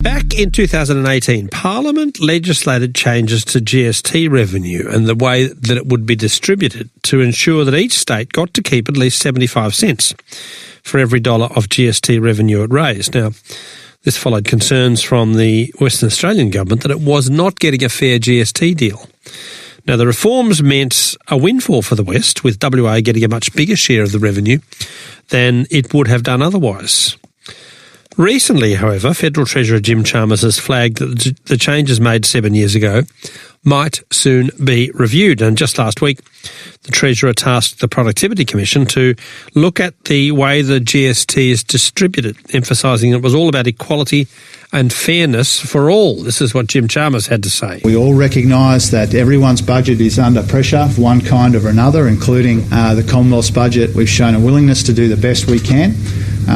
Back in 2018, Parliament legislated changes to GST revenue and the way that it would be distributed to ensure that each state got to keep at least 75 cents for every dollar of GST revenue it raised. Now, this followed concerns from the Western Australian government that it was not getting a fair GST deal. Now, the reforms meant a windfall for the West, with WA getting a much bigger share of the revenue than it would have done otherwise. Recently, however, Federal Treasurer Jim Chalmers has flagged that the changes made 7 years ago might soon be reviewed. And just last week, the Treasurer tasked the Productivity Commission to look at the way the GST is distributed, emphasising it was all about equality and fairness for all. This is what Jim Chalmers had to say. We all recognise that everyone's budget is under pressure of one kind or another, including the Commonwealth's budget. We've shown a willingness to do the best we can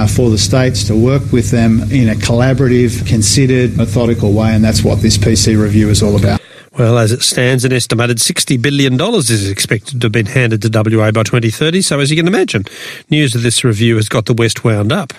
for the states, to work with them in a collaborative, considered, methodical way, and that's what this PC review is all about. Well, as it stands, an estimated $60 billion is expected to have been handed to WA by 2030. So as you can imagine, news of this review has got the West wound up,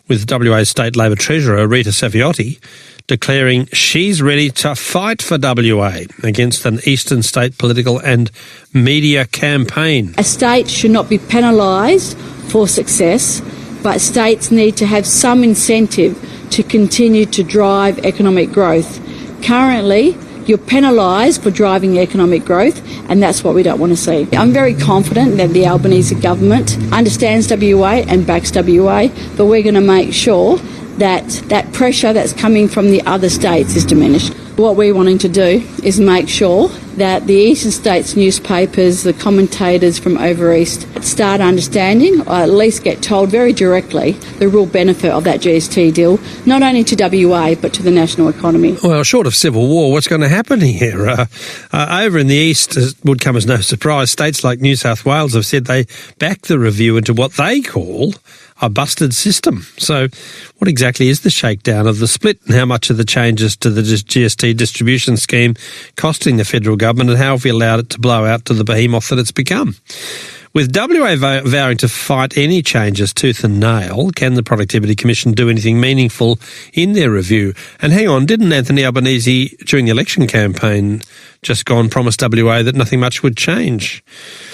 with WA State Labor Treasurer Rita Saviotti declaring she's ready to fight for WA against an eastern state political and media campaign. A state should not be penalised for success, but states need to have some incentive to continue to drive economic growth. Currently, you're penalised for driving economic growth, and that's what we don't want to see. I'm very confident that the Albanese government understands WA and backs WA, but we're going to make sure that that pressure that's coming from the other states is diminished. What we're wanting to do is make sure that the eastern states newspapers, the commentators from over east, start understanding, or at least get told very directly, the real benefit of that GST deal, not only to WA but to the national economy. Well, short of civil war, what's going to happen here? Over in the east, it would come as no surprise, states like New South Wales have said they back the review into what they call a busted system. So what exactly is the shakedown of the split, and how much are the changes to the GST distribution scheme costing the federal government, and how have we allowed it to blow out to the behemoth that it's become? With WA vowing to fight any changes tooth and nail, can the Productivity Commission do anything meaningful in their review? And hang on, didn't Anthony Albanese, during the election campaign just gone, promise WA that nothing much would change?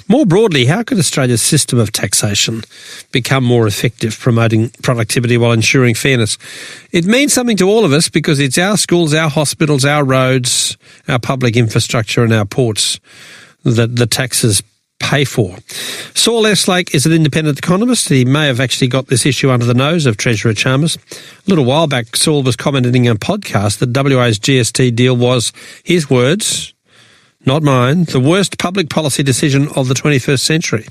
More broadly, how could Australia's system of taxation become more effective, promoting productivity while ensuring fairness? It means something to all of us because it's our schools, our hospitals, our roads, our public infrastructure and our ports that the taxes pay for. Saul Eslake is an independent economist. He may have actually got this issue under the nose of Treasurer Chalmers. A little while back, Saul was commenting on a podcast that WA's GST deal was, his words, not mine, the worst public policy decision of the 21st century.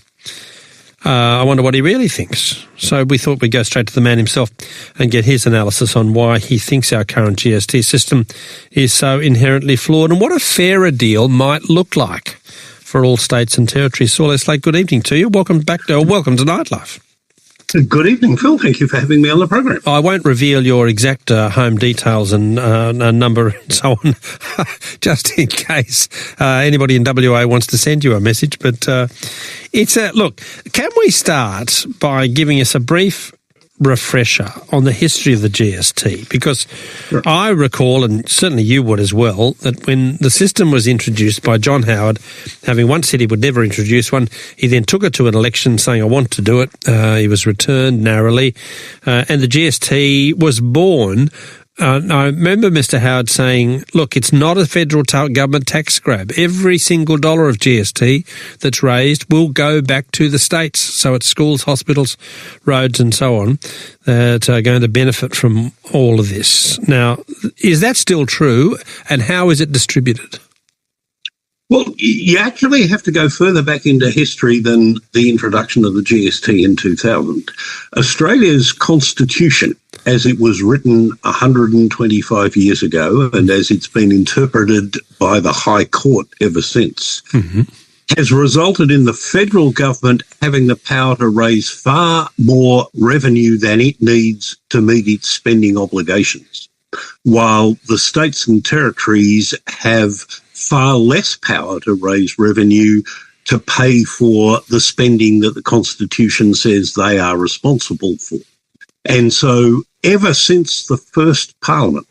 I wonder what he really thinks. So we thought we'd go straight to the man himself and get his analysis on why he thinks our current GST system is so inherently flawed and what a fairer deal might look like for all states and territories. Saul Eslake, good evening to you. Welcome to Nightlife. Good evening, Phil. Thank you for having me on the program. I won't reveal your exact home details and number and so on, just in case anybody in WA wants to send you a message. But look, can we start by giving us a brief refresher on the history of the GST? Because sure. I recall, and certainly you would as well, that when the system was introduced by John Howard, having once said he would never introduce one, he then took it to an election saying, I want to do it. He was returned narrowly, and the GST was born. I remember Mr. Howard saying, look, it's not a federal government tax grab. Every single dollar of GST that's raised will go back to the states. So it's schools, hospitals, roads and so on that are going to benefit from all of this. Now, is that still true, and how is it distributed? Well, you actually have to go further back into history than the introduction of the GST in 2000. Australia's constitution, as it was written 125 years ago and as it's been interpreted by the High Court ever since, has resulted in the federal government having the power to raise far more revenue than it needs to meet its spending obligations, while the states and territories have far less power to raise revenue to pay for the spending that the Constitution says they are responsible for. And so ever since the first Parliament,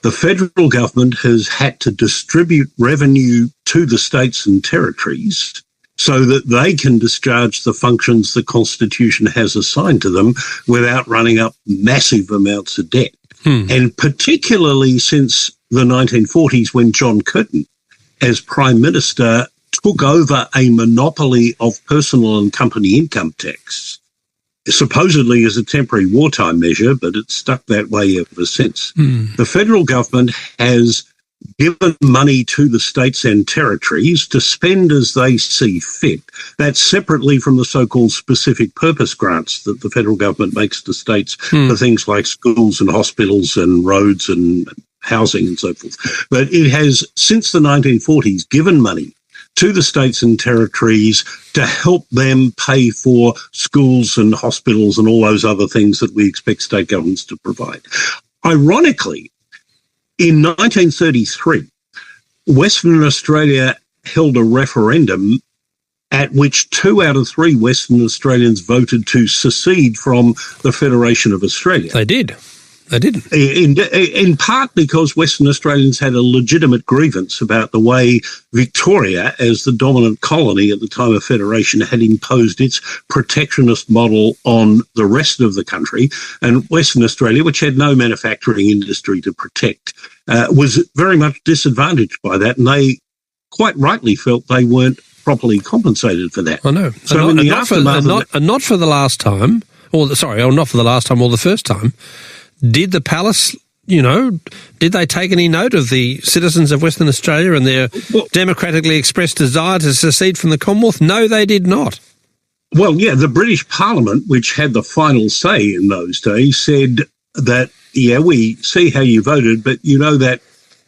the federal government has had to distribute revenue to the states and territories so that they can discharge the functions the Constitution has assigned to them without running up massive amounts of debt. And particularly since the 1940s, when John Curtin, as Prime Minister, took over a monopoly of personal and company income tax, supposedly as a temporary wartime measure, but it's stuck that way ever since. The federal government has given money to the states and territories to spend as they see fit. That's separately from the so-called specific purpose grants that the federal government makes to states for things like schools and hospitals and roads and housing and so forth. But it has, since the 1940s, given money to the states and territories to help them pay for schools and hospitals and all those other things that we expect state governments to provide. Ironically, in 1933, Western Australia held a referendum at which 2 out of 3 Western Australians voted to secede from the Federation of Australia. They did. They didn't. In part because Western Australians had a legitimate grievance about the way Victoria, as the dominant colony at the time of Federation, had imposed its protectionist model on the rest of the country. And Western Australia, which had no manufacturing industry to protect, was very much disadvantaged by that. And they quite rightly felt they weren't properly compensated for that. I know. So in the aftermath not for the last time, or not for the last time or the first time, did the palace, did they take any note of the citizens of Western Australia and their democratically expressed desire to secede from the Commonwealth? No, they did not. Well, yeah, the British Parliament, which had the final say in those days, said that, we see how you voted, but that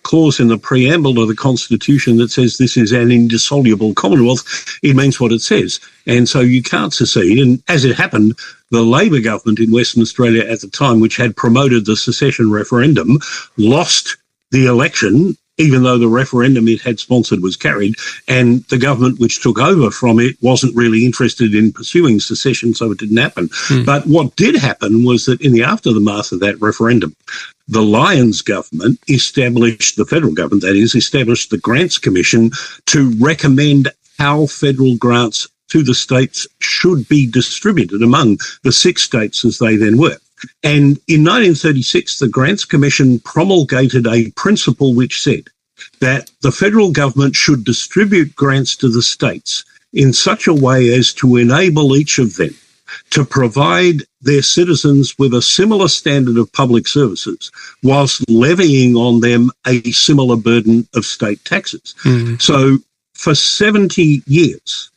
clause in the preamble of the Constitution that says this is an indissoluble Commonwealth, it means what it says. And so you can't secede. And as it happened, the Labor government in Western Australia at the time, which had promoted the secession referendum, lost the election, even though the referendum it had sponsored was carried, and the government which took over from it wasn't really interested in pursuing secession, so it didn't happen. But what did happen was that in the aftermath of that referendum, the Lyons government established, the federal government that is, established the Grants Commission to recommend how federal grants to the states should be distributed among the 6 states as they then were. And in 1936, the Grants Commission promulgated a principle which said that the federal government should distribute grants to the states in such a way as to enable each of them to provide their citizens with a similar standard of public services whilst levying on them a similar burden of state taxes. So for 70 years,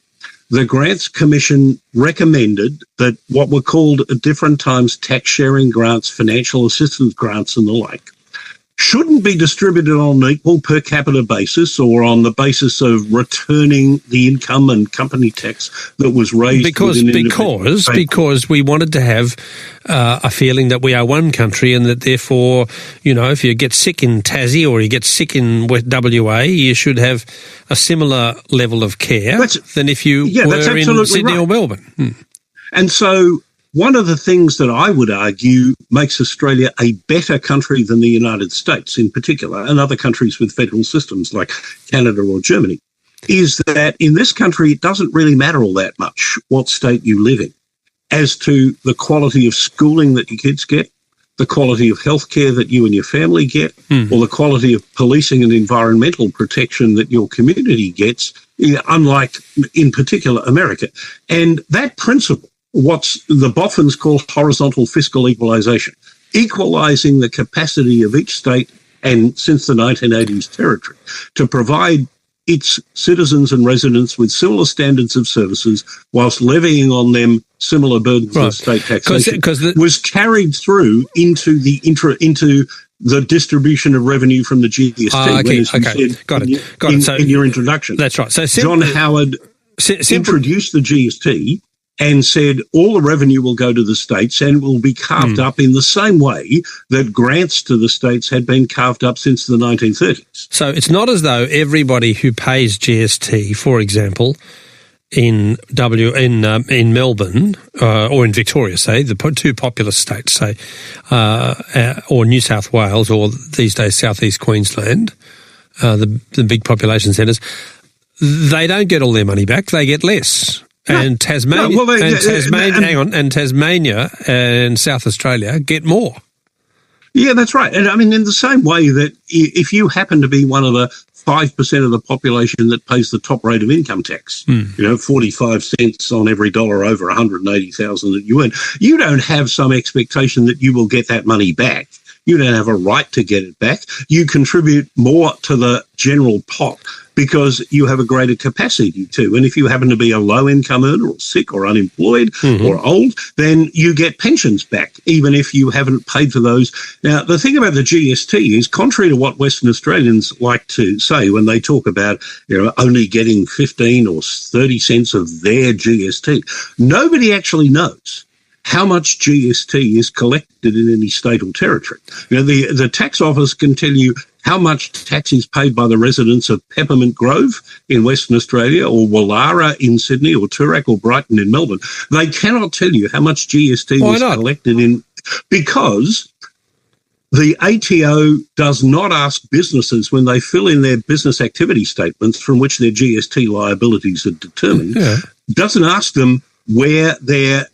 the Grants Commission recommended that what were called at different times tax sharing grants, financial assistance grants and the like, shouldn't be distributed on an equal per capita basis or on the basis of returning the income and company tax that was raised. Because we wanted to have a feeling that we are one country and that therefore, if you get sick in Tassie or you get sick in WA, you should have a similar level of care than if you were in Sydney or Melbourne. And so one of the things that I would argue makes Australia a better country than the United States in particular, and other countries with federal systems like Canada or Germany, is that in this country it doesn't really matter all that much what state you live in as to the quality of schooling that your kids get, the quality of healthcare that you and your family get, or the quality of policing and environmental protection that your community gets, unlike in particular America. And that principle, what's the Boffins call horizontal fiscal equalisation, equalising the capacity of each state and, since the 1980s, territory to provide its citizens and residents with similar standards of services whilst levying on them similar burdens of state taxation, was carried through into the distribution of revenue from the GST. Got it. In your introduction. That's right. So John Howard introduced the GST and said all the revenue will go to the states and will be carved up in the same way that grants to the states had been carved up since the 1930s. So it's not as though everybody who pays GST, for example, in Melbourne or in Victoria, say, the two populous states, say, or New South Wales, or these days Southeast Queensland, the big population centres, they don't get all their money back; they get less. No, and Tasmania, Tasmania and South Australia get more. Yeah, that's right. And I mean, in the same way that if you happen to be one of the 5% of the population that pays the top rate of income tax, 45 cents on every dollar over 180,000 that you earn, you don't have some expectation that you will get that money back. You don't have a right to get it back. You contribute more to the general pot because you have a greater capacity to. And if you happen to be a low-income earner or sick or unemployed or old, then you get pensions back, even if you haven't paid for those. Now, the thing about the GST is, contrary to what Western Australians like to say when they talk about only getting 15 or 30 cents of their GST, nobody actually knows how much GST is collected in any state or territory. The tax office can tell you how much tax is paid by the residents of Peppermint Grove in Western Australia, or Wallara in Sydney, or Toorak or Brighton in Melbourne. They cannot tell you how much GST was collected in, because the ATO does not ask businesses when they fill in their business activity statements from which their GST liabilities are determined, doesn't ask them where their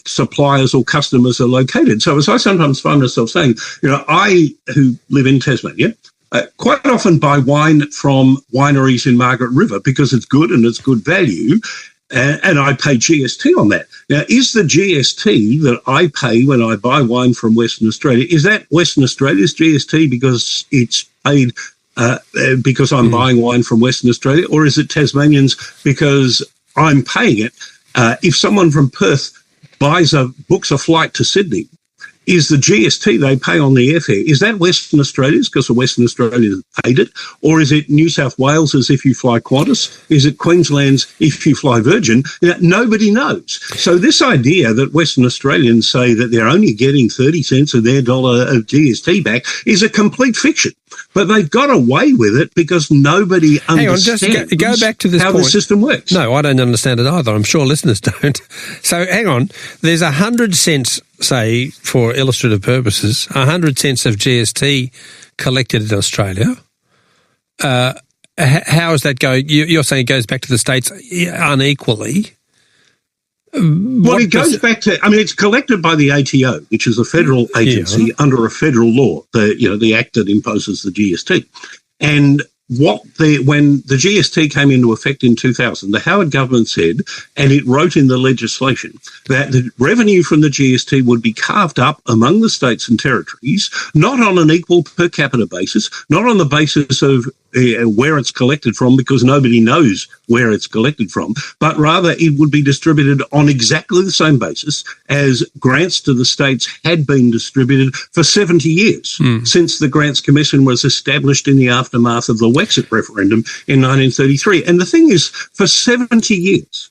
suppliers or customers are located. So as I sometimes find myself saying, I, who live in Tasmania, quite often buy wine from wineries in Margaret River because it's good and it's good value, and I pay GST on that. Now, is the GST that I pay when I buy wine from Western Australia, is that Western Australia's GST because it's paid because I'm buying wine from Western Australia, or is it Tasmanians because I'm paying it? If someone from Perth books a flight to Sydney, is the GST they pay on the airfare, is that Western Australia's because the Western Australia paid it? Or is it New South Wales's if you fly Qantas? Is it Queensland's if you fly Virgin? Nobody knows. So this idea that Western Australians say that they're only getting 30 cents of their dollar of GST back is a complete fiction. But they've got away with it because nobody understands go back to this how point. The system works. No, I don't understand it either. I'm sure listeners don't. So hang on. There's 100 cents, say, for illustrative purposes, 100 cents of GST collected in Australia. How is that going? You're saying it goes back to the states unequally. Well, it goes back to, it's collected by the ATO, which is a federal agency under a federal law, the act that imposes the GST. And when the GST came into effect in 2000, the Howard government said, and it wrote in the legislation, that the revenue from the GST would be carved up among the states and territories, not on an equal per capita basis, not on the basis of where it's collected from, because nobody knows where it's collected from, but rather it would be distributed on exactly the same basis as grants to the states had been distributed for 70 years, since the Grants Commission was established in the aftermath of the Wexit referendum in 1933. And the thing is, for 70 years,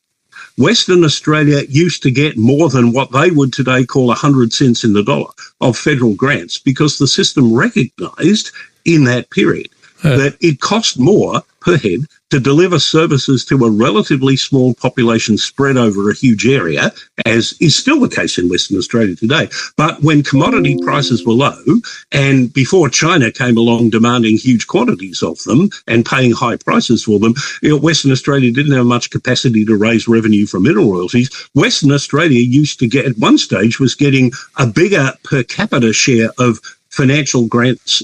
Western Australia used to get more than what they would today call 100 cents in the dollar of federal grants, because the system recognised in that period that it cost more per head to deliver services to a relatively small population spread over a huge area, as is still the case in Western Australia today. But when commodity prices were low, and before China came along demanding huge quantities of them and paying high prices for them, Western Australia didn't have much capacity to raise revenue from mineral royalties. Western Australia used to get, at one stage, was getting a bigger per capita share of financial grants,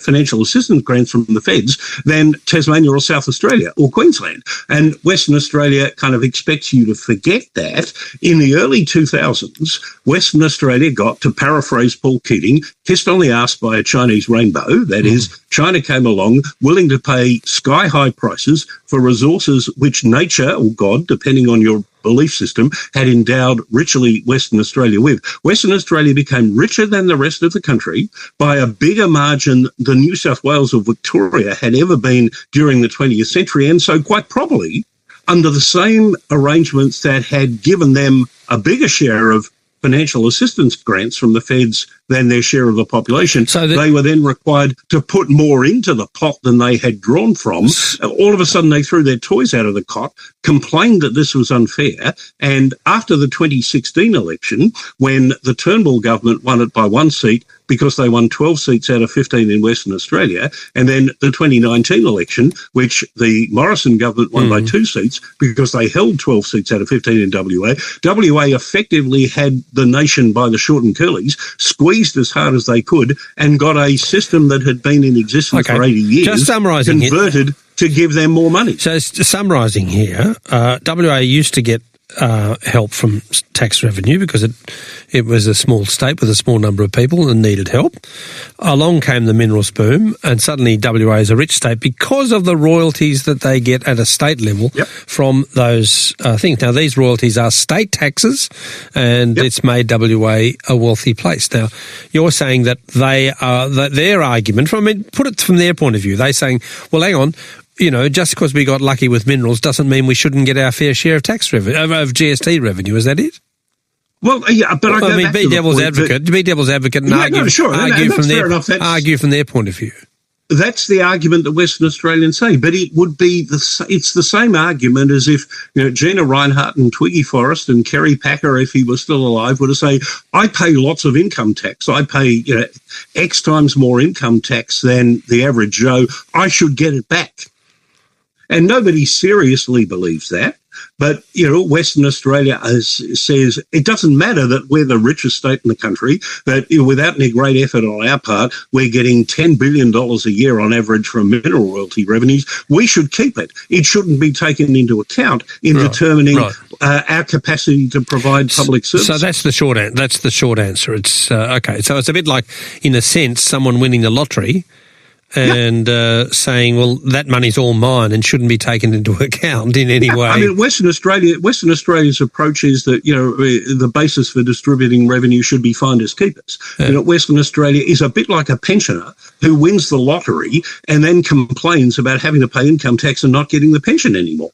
financial assistance grants from the feds than Tasmania or South Australia or Queensland. And Western Australia kind of expects you to forget that. In the early 2000s, Western Australia got, to paraphrase Paul Keating, kissed on the arse by a Chinese rainbow. That is, China came along willing to pay sky-high prices for resources which nature, or God, depending on your belief system, had endowed richly Western Australia with. Western Australia became richer than the rest of the country by a bigger margin than New South Wales or Victoria had ever been during the 20th century, and so quite probably under the same arrangements that had given them a bigger share of financial assistance grants from the feds than their share of the population, so they were then required to put more into the pot than they had drawn from. All of a sudden, they threw their toys out of the cot, complained that this was unfair, and after the 2016 election, when the Turnbull government won it by one seat because they won 12 seats out of 15 in Western Australia, and then the 2019 election, which the Morrison government won by 2 seats because they held 12 seats out of 15 in WA. WA effectively had the nation by the short and curlies, squeezed as hard as they could, and got a system that had been in existence for 80 years just summarising converted to give them more money. So summarising here, WA used to get help from tax revenue because it was a small state with a small number of people and needed help. Along came the minerals boom, and suddenly WA is a rich state because of the royalties that they get at a state level from those things. Now, these royalties are state taxes, and it's made WA a wealthy place. Now, you're saying that their argument, put it from their point of view, they're saying, well, hang on, just because we got lucky with minerals doesn't mean we shouldn't get our fair share of tax revenue, of GST revenue. Is that it? Well, yeah, but be devil's advocate and argue from their point of view. That's the argument that Western Australians say, but it would be it's the same argument as if Gina Rinehart and Twiggy Forrest and Kerry Packer, if he was still alive, were to say, I pay lots of income tax. I pay X times more income tax than the average Joe. I should get it back. And nobody seriously believes that. But, Western Australia says it doesn't matter that we're the richest state in the country, that without any great effort on our part, we're getting $10 billion a year on average from mineral royalty revenues. We should keep it. It shouldn't be taken into account in determining our capacity to provide public services. So that's the short answer. It's okay. So it's a bit like, in a sense, someone winning the lottery and saying, well, that money's all mine and shouldn't be taken into account in any way. I mean, Western Australia's approach is that, the basis for distributing revenue should be finders keepers. Western Australia is a bit like a pensioner who wins the lottery and then complains about having to pay income tax and not getting the pension anymore.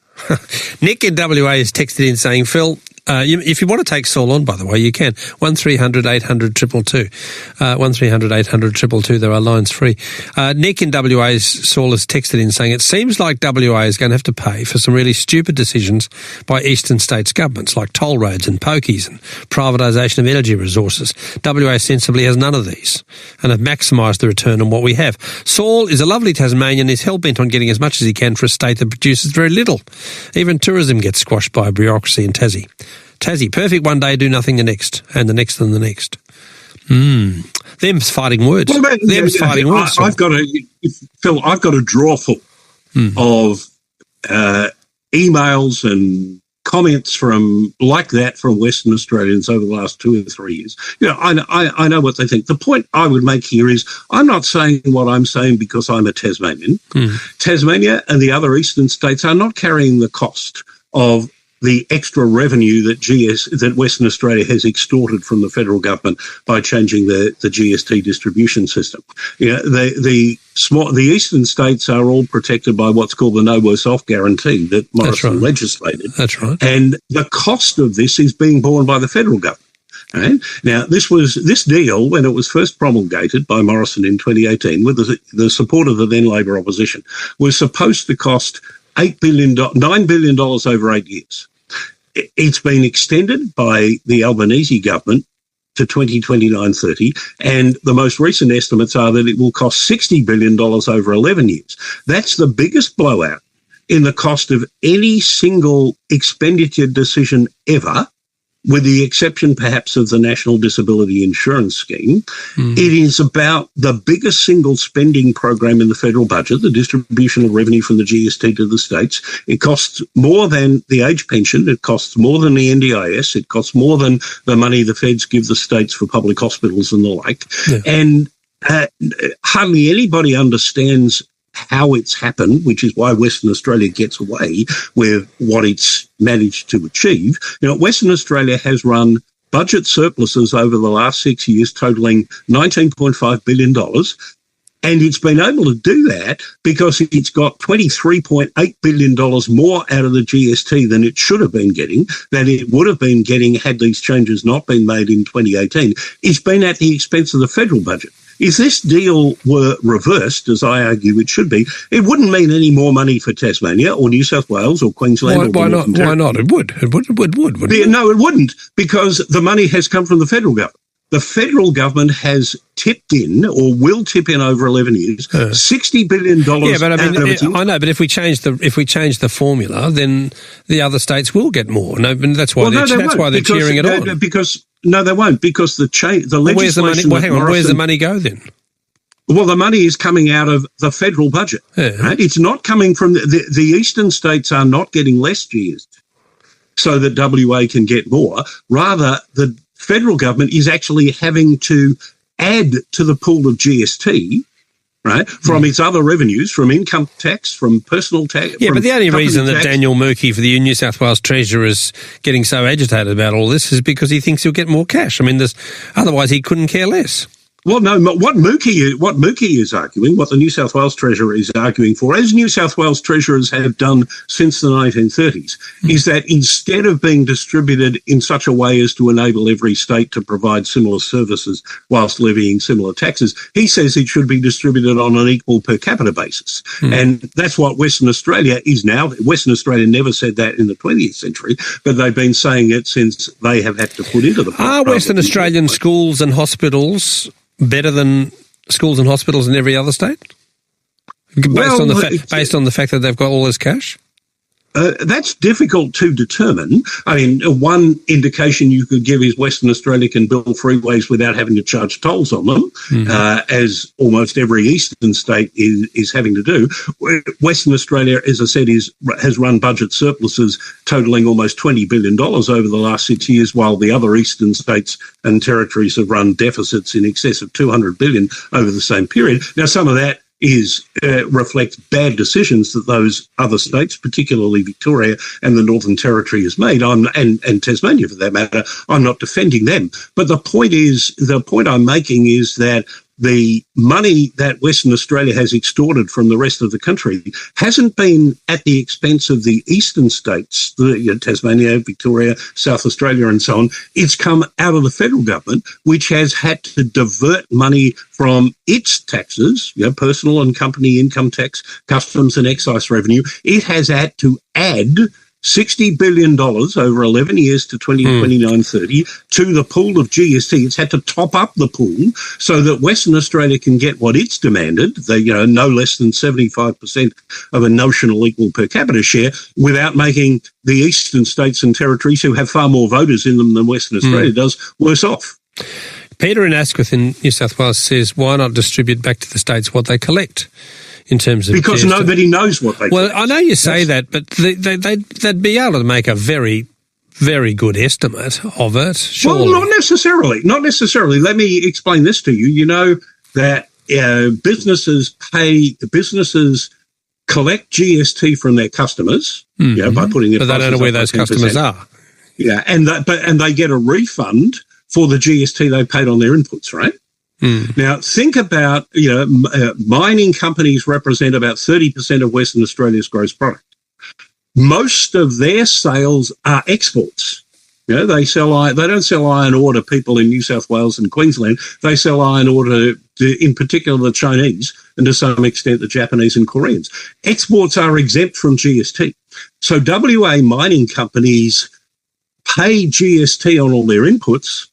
Nick in WA has texted in saying, Phil, if you want to take Saul on, by the way, you can. 1300 800 222. 1300 800 222. There are lines free. Nick in WA's Saul has texted in saying, it seems like WA is going to have to pay for some really stupid decisions by eastern states' governments, like toll roads and pokies and privatisation of energy resources. WA sensibly has none of these and have maximised the return on what we have. Saul is a lovely Tasmanian. He's hell-bent on getting as much as he can for a state that produces very little. Even tourism gets squashed by bureaucracy in Tassie. Perfect one day, do nothing the next, and the next and the next. Them's fighting words. Fighting words. I've got a drawer full of emails and comments from Western Australians over the last 2 or 3 years. I know what they think. The point I would make here is I'm not saying what I'm saying because I'm a Tasmanian. Tasmania and the other eastern states are not carrying the cost of the extra revenue that Western Australia has extorted from the federal government by changing the GST distribution system. The eastern states are all protected by what's called the no worse off guarantee that Morrison legislated. That's right. And the cost of this is being borne by the federal government. Right? Now, this deal, when it was first promulgated by Morrison in 2018 with the support of the then Labor opposition, was supposed to cost $9 billion over 8 years. It's been extended by the Albanese government to 2029-30, and the most recent estimates are that it will cost $60 billion over 11 years. That's the biggest blowout in the cost of any single expenditure decision ever, with the exception perhaps of the National Disability Insurance Scheme. It is about the biggest single spending program in the federal budget, the distribution of revenue from the GST to the states. It costs more than the age pension. It costs more than the NDIS. It costs more than the money the feds give the states for public hospitals and the like. Yeah. And hardly anybody understands how it's happened, which is why Western Australia gets away with what it's managed to achieve. Western Australia has run budget surpluses over the last 6 years totaling $19.5 billion. And it's been able to do that because it's got $23.8 billion more out of the GST than it should have been getting, than it would have been getting had these changes not been made in 2018. It's been at the expense of the federal budget. If this deal were reversed, as I argue it should be, it wouldn't mean any more money for Tasmania or New South Wales or Queensland. Why not? Why not? It would. It would, wouldn't it? No, it wouldn't, because the money has come from the federal government. The federal government has tipped in, or will tip in over 11 years, $60 billion. Yeah, but I know. But if we change the formula, then the other states will get more. No, that's why they're cheering it on. No, they won't, because the legislation. Where's the money? Well, hang on. Where's the money go then? Well, the money is coming out of the federal budget. Yeah. Right? It's not coming from the eastern states are not getting less GST so that WA can get more. Rather, the federal government is actually having to add to the pool of GST, right, from its other revenues, from income tax, from personal tax. Yeah, but the only reason that Daniel Murphy for the New South Wales Treasurer is getting so agitated about all this is because he thinks he'll get more cash. I mean, otherwise he couldn't care less. Well, no, what Mookie is arguing, what the New South Wales Treasurer is arguing for, as New South Wales Treasurers have done since the 1930s, is that instead of being distributed in such a way as to enable every state to provide similar services whilst levying similar taxes, he says it should be distributed on an equal per capita basis. And that's what Western Australia is now. Western Australia never said that in the 20th century, but they've been saying it since they have had to put into the... Are Western Australian schools and hospitals better than schools and hospitals in every other state? Based on the fact that they've got all this cash? That's difficult to determine. I mean, one indication you could give is Western Australia can build freeways without having to charge tolls on them, as almost every eastern state is having to do. Western Australia, as I said, has run budget surpluses totalling almost $20 billion over the last 6 years, while the other eastern states and territories have run deficits in excess of $200 billion over the same period. Now, some of that reflects bad decisions that those other states, particularly Victoria and the Northern Territory, has made, and Tasmania for that matter. I'm not defending them, but the point I'm making is that the money that Western Australia has extorted from the rest of the country hasn't been at the expense of the eastern states, Tasmania, Victoria, South Australia and so on. It's come out of the federal government, which has had to divert money from its taxes, personal and company income tax, customs and excise revenue. It has had to add $60 billion over 11 years to 2029-30 to the pool of GST. It's had to top up the pool so that Western Australia can get what it's demanded, no less than 75% of a notional equal per capita share, without making the eastern states and territories, who have far more voters in them than Western Australia does, worse off. Peter in Asquith in New South Wales says, why not distribute back to the states what they collect? In terms of because GST. Nobody knows what they collect. I know you say that, but they'd be able to make a very, very good estimate of it, surely. Well, not necessarily. Let me explain this to you. You know that businesses collect GST from their customers, by putting their prices up. But they don't know where those customers are. Yeah, and they get a refund for the GST they paid on their inputs, right? Now, think about, mining companies represent about 30% of Western Australia's gross product. Most of their sales are exports. They don't sell iron ore to people in New South Wales and Queensland. They sell iron ore to in particular, the Chinese and to some extent the Japanese and Koreans. Exports are exempt from GST. So WA mining companies pay GST on all their inputs,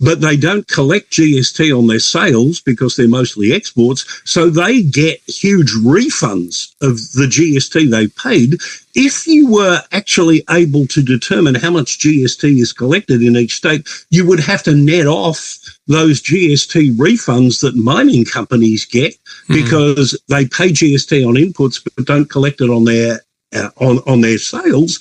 but they don't collect GST on their sales because they're mostly exports, so they get huge refunds of the GST they paid. If you were actually able to determine how much GST is collected in each state, you would have to net off those GST refunds that mining companies get because they pay GST on inputs but don't collect it on their on their sales.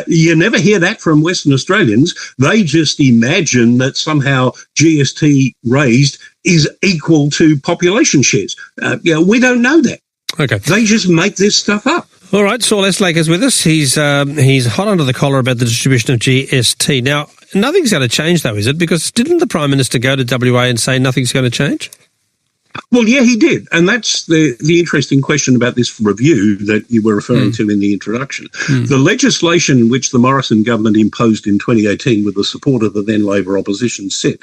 You never hear that from Western Australians. They just imagine that somehow GST raised is equal to population shares. We don't know that. Okay. They just make this stuff up. All right, Saul Eslake is with us. He's hot under the collar about the distribution of GST. Now, nothing's going to change, though, is it? Because didn't the Prime Minister go to WA and say nothing's going to change? Well, yeah, he did. And that's the interesting question about this review that you were referring to in the introduction. The legislation which the Morrison government imposed in 2018 with the support of the then Labor opposition said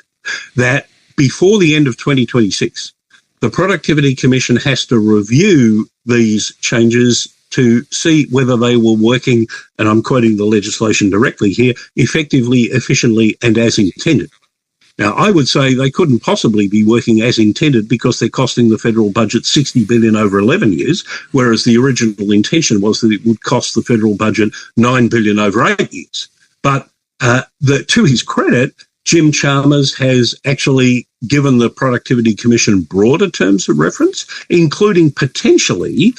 that before the end of 2026, the Productivity Commission has to review these changes to see whether they were working, and I'm quoting the legislation directly here, effectively, efficiently, and as intended. Now, I would say they couldn't possibly be working as intended because they're costing the federal budget $60 billion over 11 years, whereas the original intention was that it would cost the federal budget $9 billion over 8 years. But to his credit, Jim Chalmers has actually given the Productivity Commission broader terms of reference, including potentially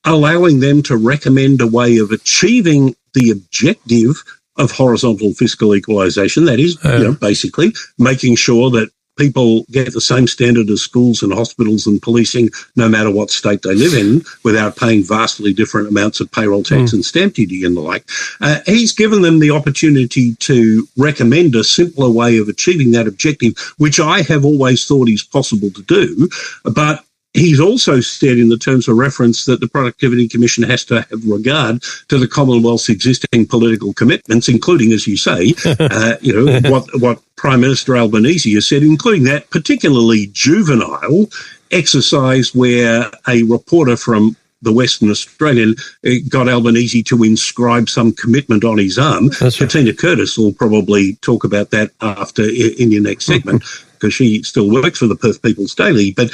allowing them to recommend a way of achieving the objective of horizontal fiscal equalisation. That is, basically making sure that people get the same standard as schools and hospitals and policing, no matter what state they live in, without paying vastly different amounts of payroll tax and stamp duty and the like. He's given them the opportunity to recommend a simpler way of achieving that objective, which I have always thought is possible to do. But he's also said in the terms of reference that the Productivity Commission has to have regard to the Commonwealth's existing political commitments, including, as you say, what Prime Minister Albanese has said, including that particularly juvenile exercise where a reporter from the Western Australian got Albanese to inscribe some commitment on his arm. Katina Curtis will probably talk about that after in your next segment, because she still works for the Perth People's Daily. But,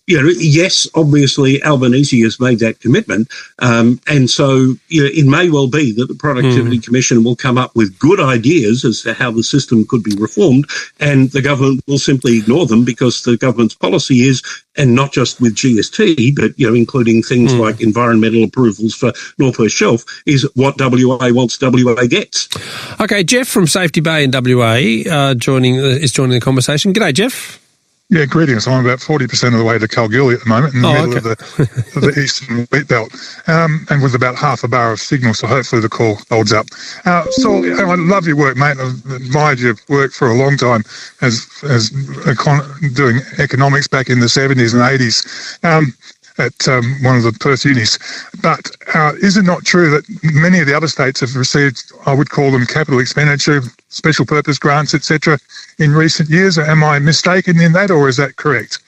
yes, obviously Albanese has made that commitment. And so it may well be that the Productivity Commission will come up with good ideas as to how the system could be reformed, and the government will simply ignore them because the government's policy is, and not just with GST, but, including things like environmental approvals for North West Shelf, is what WA wants, WA gets. Okay, Jeff from Safety Bay in WA is joining the conversation. G'day, Jeff. Yeah, greetings. I'm about 40% of the way to Kalgoorlie at the moment, in the middle of the eastern wheat belt, and with about half a bar of signal, so hopefully the call holds up. Saul, I love your work, mate. I've admired your work for a long time as doing economics back in the 70s and 80s. At one of the Perth unis. But is it not true that many of the other states have received, I would call them capital expenditure, special purpose grants, etc., in recent years? Am I mistaken in that, or is that correct?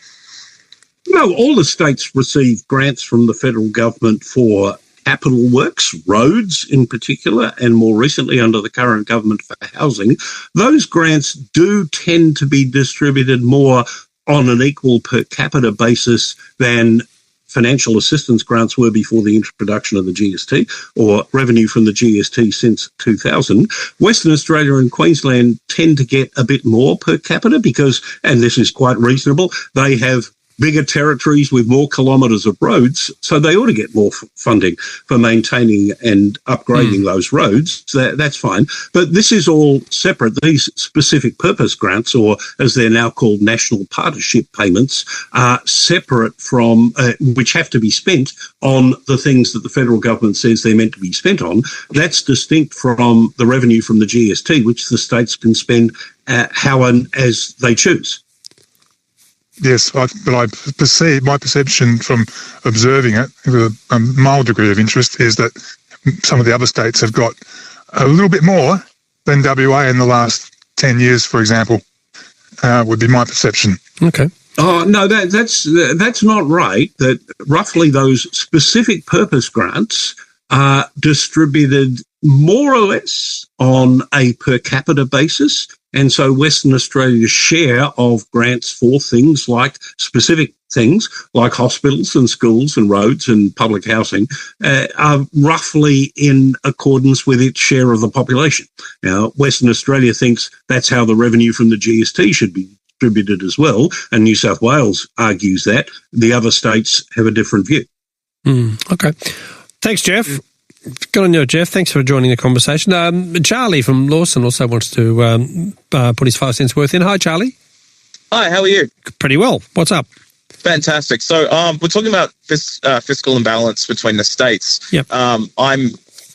No, all the states receive grants from the federal government for capital works, roads in particular, and more recently under the current government for housing. Those grants do tend to be distributed more on an equal per capita basis than financial assistance grants were before the introduction of the GST, or revenue from the GST since 2000. Western Australia and Queensland tend to get a bit more per capita because, and this is quite reasonable, they have bigger territories with more kilometres of roads, so they ought to get more funding for maintaining and upgrading those roads. That's fine. But this is all separate. These specific purpose grants, or as they're now called, national partnership payments, are separate from, which have to be spent on the things that the federal government says they're meant to be spent on. That's distinct from the revenue from the GST, which the states can spend how and as they choose. Yes, but I perceive, my perception from observing it with a mild degree of interest is that some of the other states have got a little bit more than WA in the last 10 years, for example, would be my perception. Okay. Oh, no, that's not right. That roughly those specific purpose grants are distributed more or less on a per capita basis. And so Western Australia's share of grants for things like specific things like hospitals and schools and roads and public housing are roughly in accordance with its share of the population. Now, Western Australia thinks that's how the revenue from the GST should be distributed as well, and New South Wales argues that. The other states have a different view. Okay. Thanks, Jeff. Good on you, Jeff. Thanks for joining the conversation. Charlie from Lawson also wants to put his 5 cents worth in. Hi, Charlie. Hi, how are you? Pretty well. What's up? Fantastic. So we're talking about fiscal imbalance between the states. Yep. I'm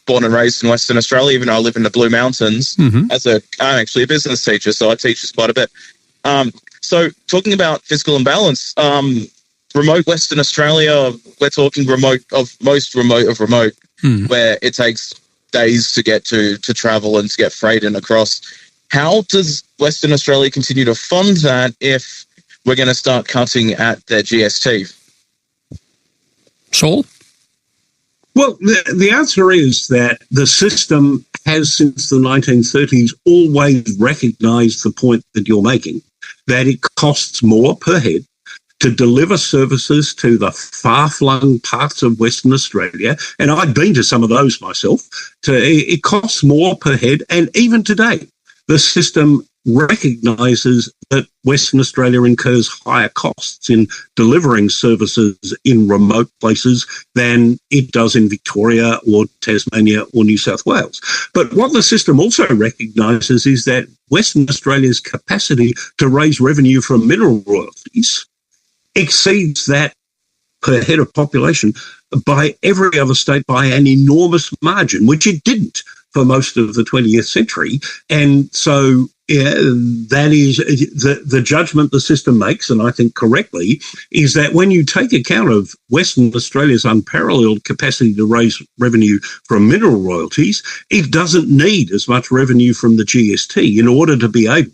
born and raised in Western Australia, even though I live in the Blue Mountains. I'm actually a business teacher, so I teach this quite a bit. So talking about fiscal imbalance, remote Western Australia, we're talking remote, where it takes days to get to travel and to get freight and across. How does Western Australia continue to fund that if we're going to start cutting at their GST? Saul? Well, the answer is that the system has, since the 1930s, always recognised the point that you're making, that it costs more per head to deliver services to the far-flung parts of Western Australia, and I've been to some of those myself. It costs more per head, and even today, the system recognises that Western Australia incurs higher costs in delivering services in remote places than it does in Victoria or Tasmania or New South Wales. But what the system also recognises is that Western Australia's capacity to raise revenue from mineral royalties exceeds that per head of population by every other state by an enormous margin, which it didn't for most of the 20th century. And so that is the judgment the system makes, and I think correctly, is that when you take account of Western Australia's unparalleled capacity to raise revenue from mineral royalties, it doesn't need as much revenue from the GST in order to be able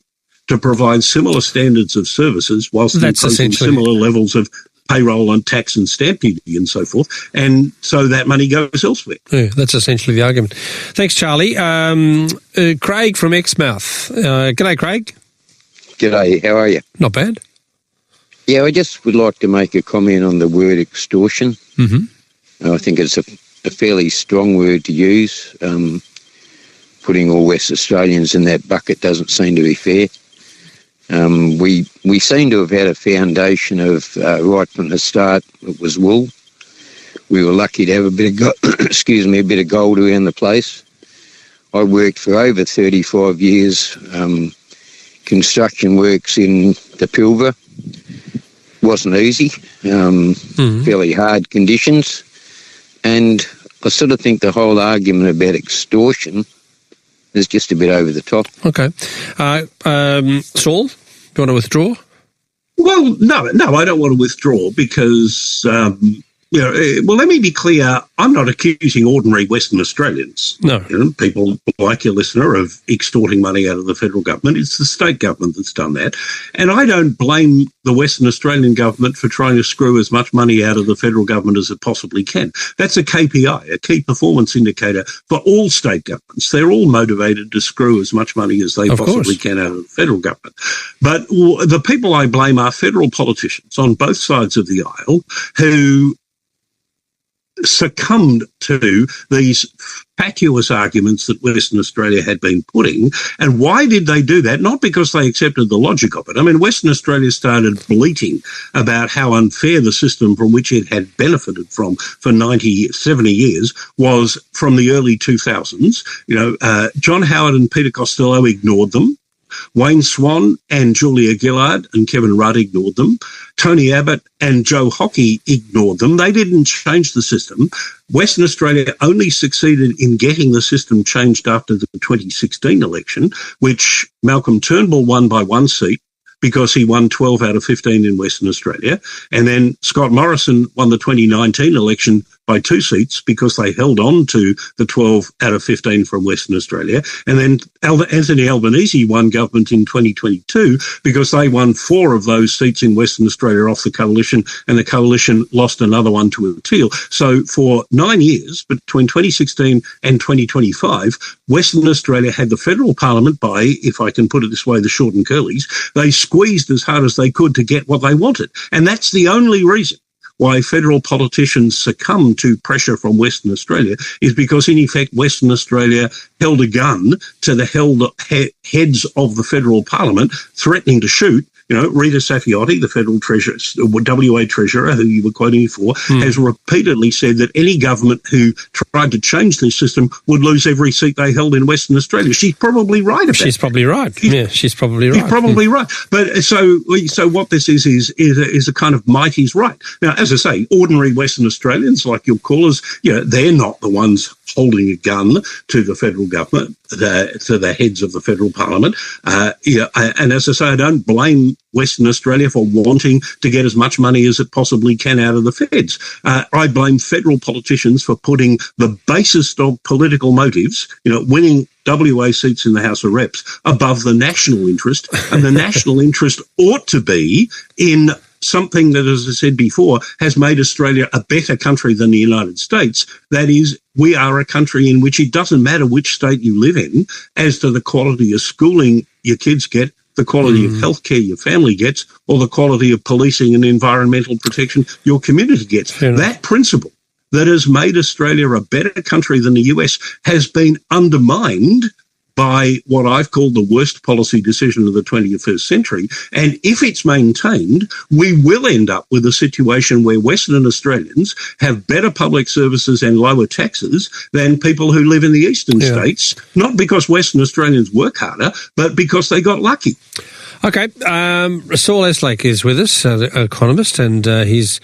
to provide similar standards of services whilst imposing similar levels of payroll and tax and stamp duty and so forth. And so that money goes elsewhere. Yeah, that's essentially the argument. Thanks, Charlie. Craig from Exmouth. G'day, Craig. G'day, how are you? Not bad. Yeah, I just would like to make a comment on the word extortion. Mm-hmm. I think it's a fairly strong word to use. Putting all West Australians in that bucket doesn't seem to be fair. We seem to have had a foundation of right from the start. It was wool. We were lucky to have a bit of a bit of gold around the place. I worked for over 35 years construction works in the Pilbara. Wasn't easy. Fairly hard conditions, and I sort of think the whole argument about extortion is just a bit over the top. Okay. Saul, do you want to withdraw? Well, no, I don't want to withdraw because, well, let me be clear. I'm not accusing ordinary Western Australians. No. People like your listener of extorting money out of the federal government. It's the state government that's done that. And I don't blame the Western Australian government for trying to screw as much money out of the federal government as it possibly can. That's a KPI, a key performance indicator for all state governments. They're all motivated to screw as much money as they possibly can out of the federal government. But the people I blame are federal politicians on both sides of the aisle who succumbed to these fatuous arguments that Western Australia had been putting. And why did they do that? Not because they accepted the logic of it. I mean, Western Australia started bleating about how unfair the system from which it had benefited from for 70 years was from the early 2000s. John Howard and Peter Costello ignored them. Wayne Swan and Julia Gillard and Kevin Rudd ignored them. Tony Abbott and Joe Hockey ignored them. They didn't change the system. Western Australia only succeeded in getting the system changed after the 2016 election, which Malcolm Turnbull won by 1 seat because he won 12 out of 15 in Western Australia. And then Scott Morrison won the 2019 election by 2 seats because they held on to the 12 out of 15 from Western Australia. And then Anthony Albanese won government in 2022 because they won 4 of those seats in Western Australia off the coalition, and the coalition lost another one to a Teal. So for 9 years, between 2016 and 2025, Western Australia had the federal parliament by, if I can put it this way, the short and curlies. They squeezed as hard as they could to get what they wanted. And that's the only reason why federal politicians succumb to pressure from Western Australia is because, in effect, Western Australia held a gun to the heads of the federal parliament, threatening to shoot. Rita Saffioti, the federal treasurer, WA treasurer, who you were quoting for, has repeatedly said that any government who tried to change this system would lose every seat they held in Western Australia. She's probably right about that. She's probably right. She's probably right. She's probably right. But so what this is a kind of might is right. Now, as I say, ordinary Western Australians, like your callers, they're not the ones holding a gun to the federal government. the heads of the federal parliament. And as I say, I don't blame Western Australia for wanting to get as much money as it possibly can out of the feds. I blame federal politicians for putting the basest of political motives, winning WA seats in the House of Reps, above the national interest. And the national interest ought to be in something that, as I said before, has made Australia a better country than the United States. That is, we are a country in which it doesn't matter which state you live in as to the quality of schooling your kids get, the quality of healthcare your family gets, or the quality of policing and environmental protection your community gets. That principle that has made Australia a better country than the US has been undermined by what I've called the worst policy decision of the 21st century. And if it's maintained, we will end up with a situation where Western Australians have better public services and lower taxes than people who live in the eastern states, not because Western Australians work harder, but because they got lucky. Okay, Saul Eslake is with us, an economist, and he's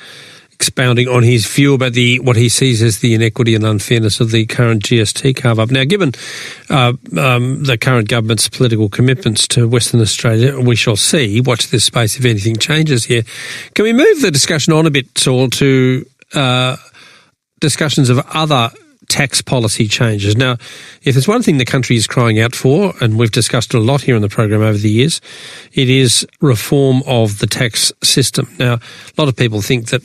expounding on his view about what he sees as the inequity and unfairness of the current GST carve-up. Now, given the current government's political commitments to Western Australia, we shall see. Watch this space if anything changes here. Can we move the discussion on a bit, Saul, to discussions of other tax policy changes? Now, if there's one thing the country is crying out for, and we've discussed it a lot here on the program over the years, it is reform of the tax system. Now, a lot of people think that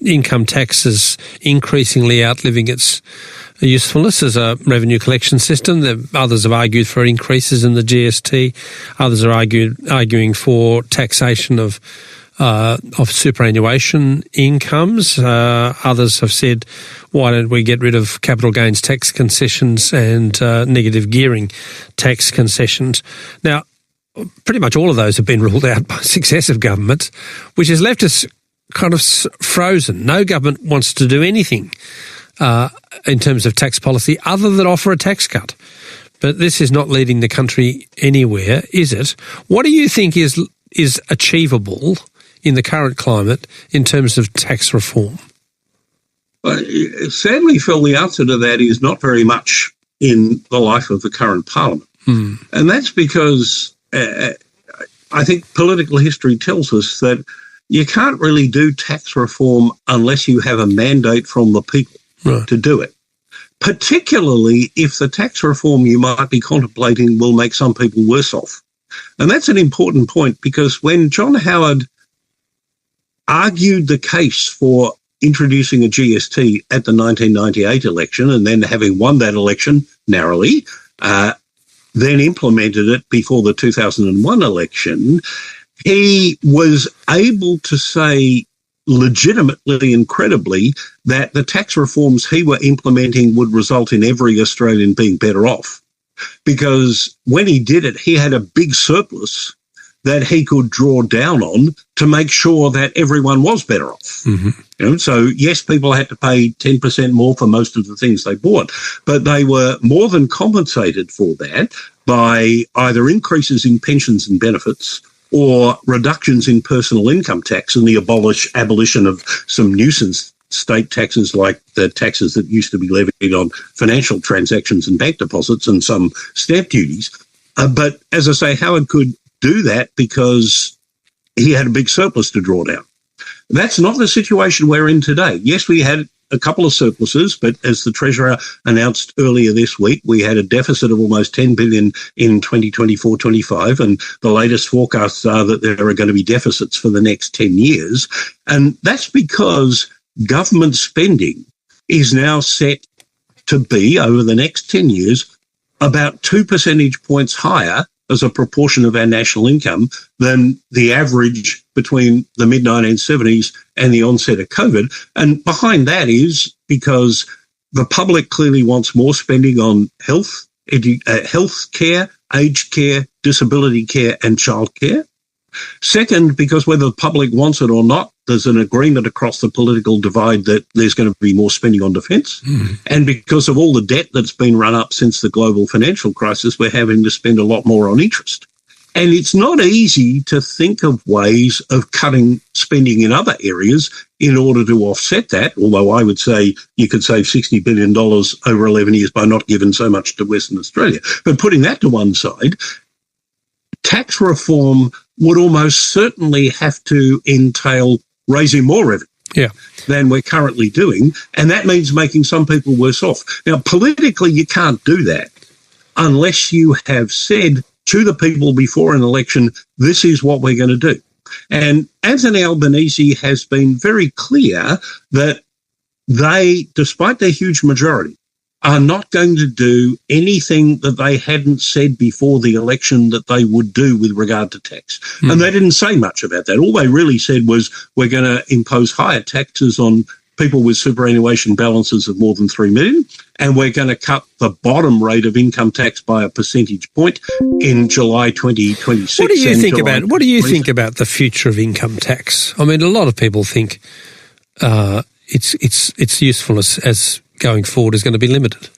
income tax is increasingly outliving its usefulness as a revenue collection system. Others have argued for increases in the GST. Others are arguing for taxation of superannuation incomes. Others have said, why don't we get rid of capital gains tax concessions and negative gearing tax concessions? Now, pretty much all of those have been ruled out by successive governments, which has left us kind of frozen. No government wants to do anything in terms of tax policy other than offer a tax cut. But this is not leading the country anywhere, is it? What do you think is achievable in the current climate in terms of tax reform? Well, sadly, Phil, the answer to that is not very much in the life of the current parliament. And that's because I think political history tells us that you can't really do tax reform unless you have a mandate from the people to do it, particularly if the tax reform you might be contemplating will make some people worse off. And that's an important point, because when John Howard argued the case for introducing a GST at the 1998 election, and then having won that election narrowly, then implemented it before the 2001 election, he was able to say legitimately and credibly that the tax reforms he were implementing would result in every Australian being better off. Because when he did it, he had a big surplus that he could draw down on to make sure that everyone was better off. So, yes, people had to pay 10% more for most of the things they bought, but they were more than compensated for that by either increases in pensions and benefits or reductions in personal income tax and the abolition of some nuisance state taxes like the taxes that used to be levied on financial transactions and bank deposits and some stamp duties. But as I say, Howard could do that because he had a big surplus to draw down. That's not the situation we're in today. Yes, we had a couple of surpluses, but as the Treasurer announced earlier this week, we had a deficit of almost $10 billion in 2024-25, and the latest forecasts are that there are going to be deficits for the next 10 years. And that's because government spending is now set to be, over the next 10 years, about 2 percentage points higher as a proportion of our national income than the average between the mid-1970s and the onset of COVID. And behind that is because the public clearly wants more spending on health care, aged care, disability care and childcare. Second, because whether the public wants it or not, there's an agreement across the political divide that there's going to be more spending on defence. And because of all the debt that's been run up since the global financial crisis, we're having to spend a lot more on interest. And it's not easy to think of ways of cutting spending in other areas in order to offset that, although I would say you could save $60 billion over 11 years by not giving so much to Western Australia. But putting that to one side, tax reform would almost certainly have to entail raising more revenue than we're currently doing, and that means making some people worse off. Now, politically, you can't do that unless you have said to the people before an election, this is what we're going to do. And Anthony Albanese has been very clear that they, despite their huge majority, are not going to do anything that they hadn't said before the election that they would do with regard to tax. And they didn't say much about that. All they really said was, we're going to impose higher taxes on people with superannuation balances of more than 3 million, and we're going to cut the bottom rate of income tax by a percentage point in July 2026. What do you think about the future of income tax? I mean, a lot of people think its usefulness as going forward is going to be limited.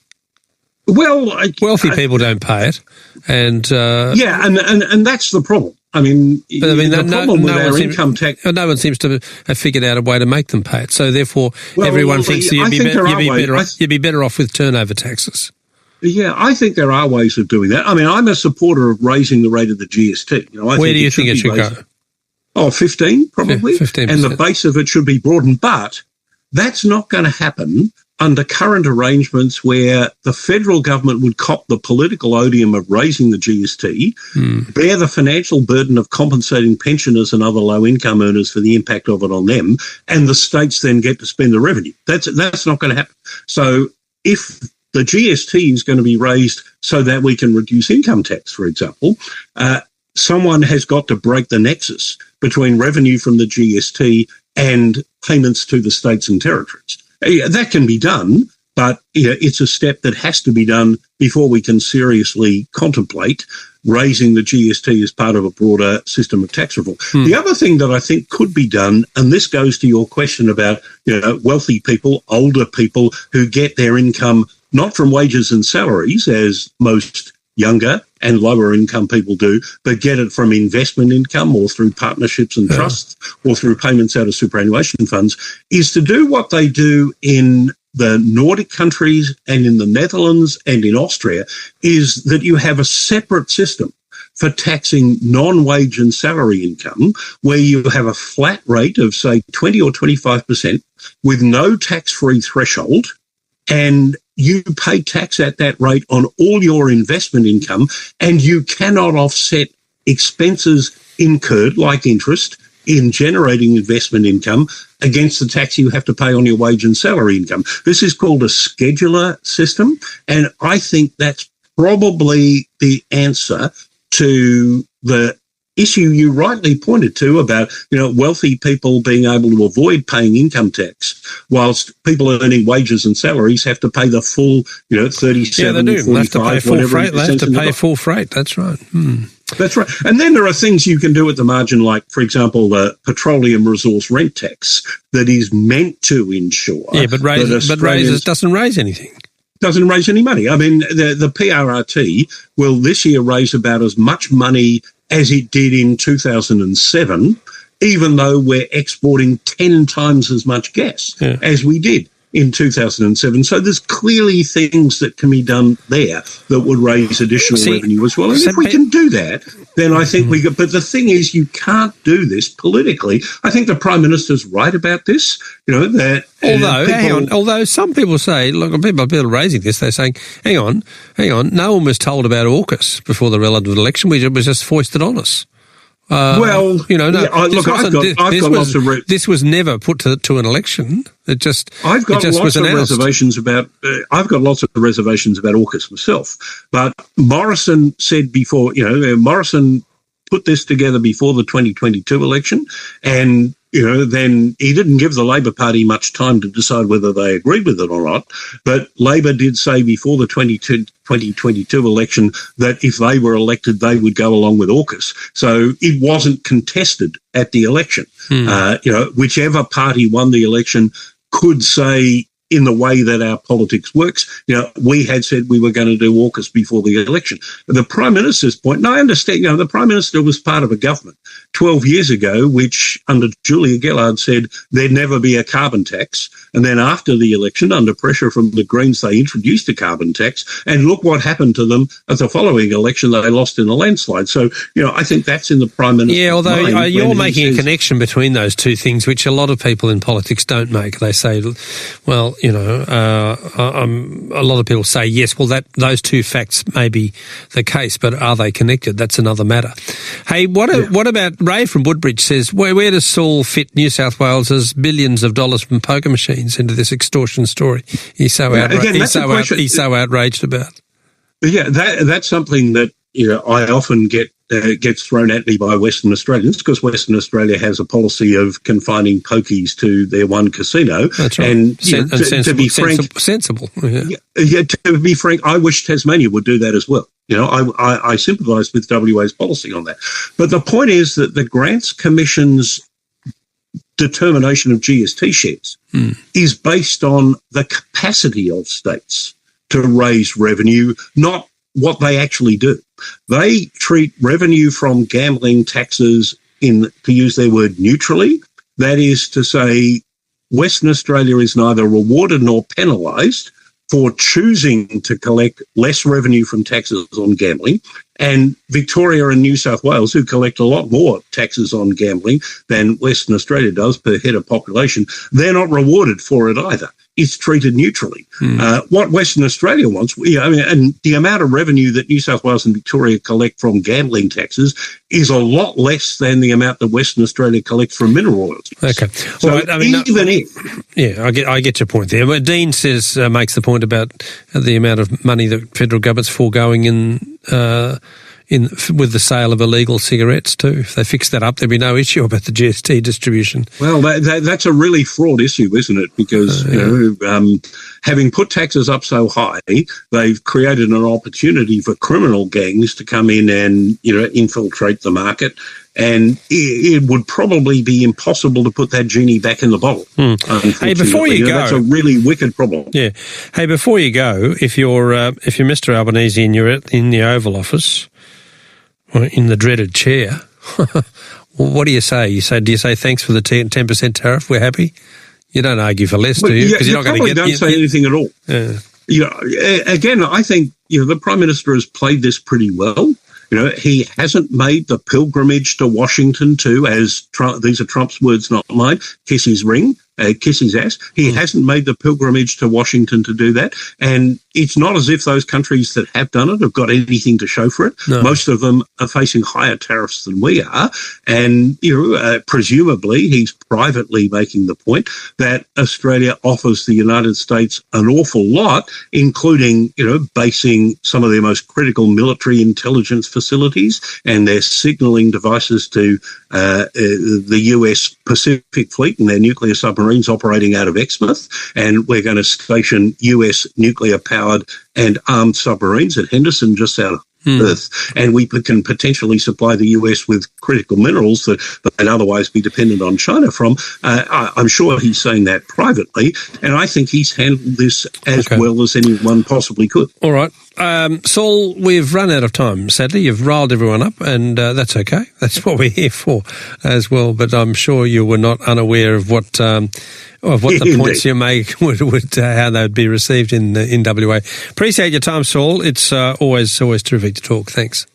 Well, wealthy people don't pay it, and and that's the problem. I mean, the problem with our income tax. No one seems to have figured out a way to make them pay it. So therefore, everyone thinks you'd be better off with turnover taxes. Yeah, I think there are ways of doing that. I mean, I'm a supporter of raising the rate of the GST. Where do you think it should go? Oh, 15 probably. Yeah, 15%. And the base of it should be broadened, but that's not going to happen under current arrangements where the federal government would cop the political odium of raising the GST, bear the financial burden of compensating pensioners and other low-income earners for the impact of it on them, and the states then get to spend the revenue. That's not going to happen. So if the GST is going to be raised so that we can reduce income tax, for example, someone has got to break the nexus between revenue from the GST and payments to the states and territories. That can be done, but it's a step that has to be done before we can seriously contemplate raising the GST as part of a broader system of tax reform. The other thing that I think could be done, and this goes to your question about wealthy people, older people who get their income not from wages and salaries, as most younger and lower income people do, but get it from investment income or through partnerships and trusts or through payments out of superannuation funds, is to do what they do in the Nordic countries and in the Netherlands and in Austria, is that you have a separate system for taxing non-wage and salary income, where you have a flat rate of, say, 20 or 25% with no tax-free threshold, and you pay tax at that rate on all your investment income, and you cannot offset expenses incurred, like interest, in generating investment income against the tax you have to pay on your wage and salary income. This is called a scheduler system, and I think that's probably the answer to the issue you rightly pointed to about, wealthy people being able to avoid paying income tax, whilst people earning wages and salaries have to pay the full, 37, they do. 45, they have to pay full freight. That's right. That's right. And then there are things you can do at the margin, like, for example, the petroleum resource rent tax that is meant to ensure. Yeah, but doesn't raise anything. Doesn't raise any money. I mean, the PRRT will this year raise about as much money as it did in 2007, even though we're exporting 10 times as much gas as we did in 2007. So there's clearly things that can be done there that would raise additional revenue as well. And if we can do that, then I think we could. But the thing is, you can't do this politically. I think the Prime Minister's right about this, that... Although some people say, look, people raising this, they're saying, hang on, no one was told about AUKUS before the relevant election. It was just foisted on us. I've got lots of... This was never put to an election. I've got lots of reservations about AUKUS myself. But Morrison said before, Morrison put this together before the 2022 election, and then he didn't give the Labor Party much time to decide whether they agreed with it or not. But Labor did say before the 2022 election that if they were elected, they would go along with AUKUS. So it wasn't contested at the election. Whichever party won the election could say in the way that our politics works. We had said we were going to do AUKUS before the election. The Prime Minister's point, and I understand, the Prime Minister was part of a government 12 years ago, which under Julia Gillard said there'd never be a carbon tax. And then after the election, under pressure from the Greens, they introduced a carbon tax. And look what happened to them at the following election. They lost in a landslide. So, I think that's in the Prime Minister's mind. Yeah, although you're making a connection between those two things, which a lot of people in politics don't make. They say, well, a lot of people say, yes, well, those two facts may be the case, but are they connected? That's another matter. Hey, what about Ray from Woodbridge says, where does Saul fit New South Wales' billions of dollars from poker machines into this extortion story he's so outraged about? Yeah, that's something that I often gets thrown at me by Western Australians, because Western Australia has a policy of confining pokies to their one casino. That's right. And sensible, to be frank, sensible. Yeah, to be frank, I wish Tasmania would do that as well. I sympathise with WA's policy on that. But the point is that the Grants Commission's determination of GST shares is based on the capacity of states to raise revenue, not what they actually do. They treat revenue from gambling taxes, to use their word, neutrally. That is to say, Western Australia is neither rewarded nor penalised for choosing to collect less revenue from taxes on gambling. And Victoria and New South Wales, who collect a lot more taxes on gambling than Western Australia does per head of population, they're not rewarded for it either. It's treated neutrally. What Western Australia wants, and the amount of revenue that New South Wales and Victoria collect from gambling taxes is a lot less than the amount that Western Australia collects from mineral royalties. Okay. So I get your point there. But Dean makes the point about the amount of money that federal government's foregoing with the sale of illegal cigarettes too. If they fix that up, there'd be no issue about the GST distribution. Well, that's a really fraught issue, isn't it? Because having put taxes up so high, they've created an opportunity for criminal gangs to come in and infiltrate the market. And it would probably be impossible to put that genie back in the bottle. Hey, before you go, that's a really wicked problem. Yeah. Hey, before you go, if you're Mr. Albanese and you're in the Oval Office, or in the dreaded chair, what do you say? Do you say thanks for the 10% tariff? We're happy. You don't argue for less, do you? Because you're not going to get. Don't say anything at all. Again, I think the Prime Minister has played this pretty well. He hasn't made the pilgrimage to Washington to, these are Trump's words, not mine, kiss his ring, kiss his ass. He hasn't made the pilgrimage to Washington to do that. And it's not as if those countries that have done it have got anything to show for it. No. Most of them are facing higher tariffs than we are. And, presumably he's privately making the point that Australia offers the United States an awful lot, including, basing some of their most critical military intelligence facilities and their signalling devices to the US Pacific Fleet and their nuclear submarines operating out of Exmouth. And we're going to station US nuclear-powered and armed submarines at Henderson, just out of Perth. And we can potentially supply the US with critical minerals that they'd otherwise be dependent on China from. I'm sure he's saying that privately, and I think he's handled this as well as anyone possibly could. All right. Saul, we've run out of time, sadly. You've riled everyone up, and that's okay. That's what we're here for as well. But I'm sure you were not unaware of what the points you make would how they would be received in WA. Appreciate your time, Saul. It's always terrific to talk. Thanks.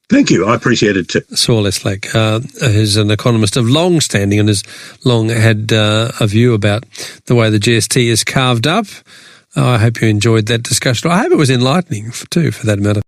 Thank you. I appreciate it too. Saul Eslake is an economist of long standing and has long had a view about the way the GST is carved up. I hope you enjoyed that discussion. I hope it was enlightening too, for that matter.